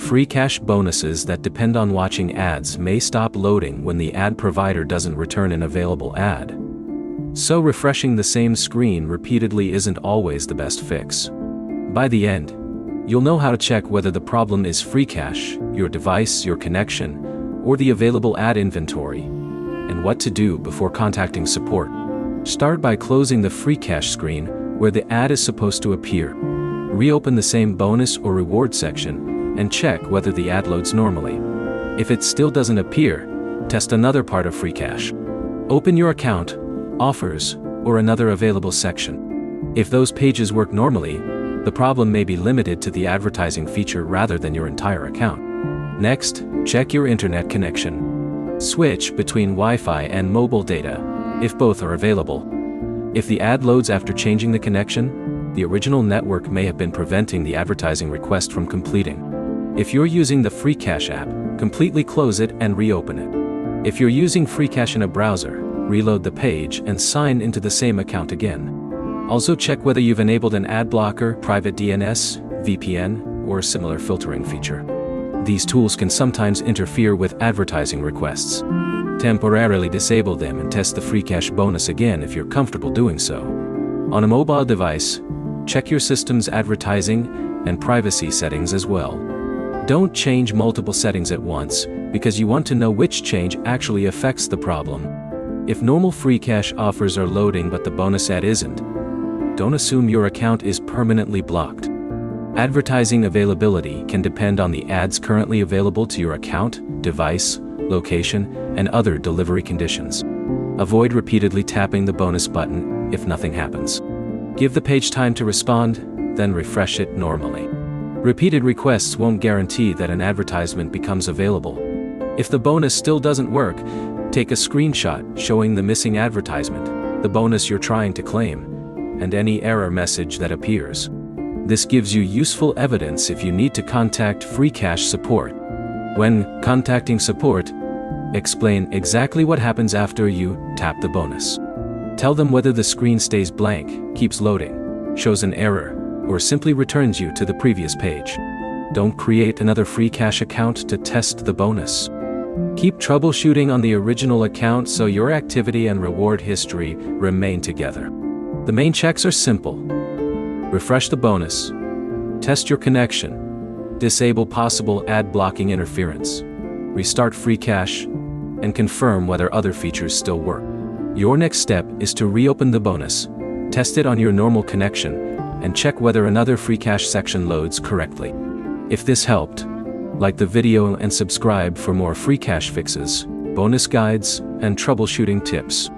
Freecash bonuses that depend on watching ads may stop loading when the ad provider doesn't return an available ad. So refreshing the same screen repeatedly isn't always the best fix. By the end, you'll know how to check whether the problem is Freecash, your device, your connection, or the available ad inventory, and what to do before contacting support. Start by closing the Freecash screen where the ad is supposed to appear. Reopen the same bonus or reward section and check whether the ad loads normally. If it still doesn't appear, test another part of Freecash. Open your account, offers, or another available section. If those pages work normally, the problem may be limited to the advertising feature rather than your entire account. Next, check your internet connection. Switch between Wi-Fi and mobile data, if both are available. If the ad loads after changing the connection, the original network may have been preventing the advertising request from completing. If you're using the Freecash app, completely close it and reopen it. If you're using Freecash in a browser, reload the page and sign into the same account again. Also check whether you've enabled an ad blocker, private DNS, VPN, or similar filtering feature. These tools can sometimes interfere with advertising requests. Temporarily disable them and test the Freecash bonus again if you're comfortable doing so. On a mobile device, check your system's advertising and privacy settings as well. Don't change multiple settings at once, because you want to know which change actually affects the problem. If normal Freecash offers are loading but the bonus ad isn't, don't assume your account is permanently blocked. Advertising availability can depend on the ads currently available to your account, device, location, and other delivery conditions. Avoid repeatedly tapping the bonus button if nothing happens. Give the page time to respond, then refresh it normally. Repeated requests won't guarantee that an advertisement becomes available. If the bonus still doesn't work, take a screenshot showing the missing advertisement, the bonus you're trying to claim, and any error message that appears. This gives you useful evidence if you need to contact Freecash support. When contacting support, explain exactly what happens after you tap the bonus. Tell them whether the screen stays blank, keeps loading, shows an error, or simply returns you to the previous page. Don't create another Freecash account to test the bonus. Keep troubleshooting on the original account so your activity and reward history remain together. The main checks are simple. Refresh the bonus, test your connection, disable possible ad blocking interference, restart Freecash, and confirm whether other features still work. Your next step is to reopen the bonus, test it on your normal connection, and check whether another Freecash section loads correctly. If this helped, like the video and subscribe for more Freecash fixes, bonus guides, and troubleshooting tips.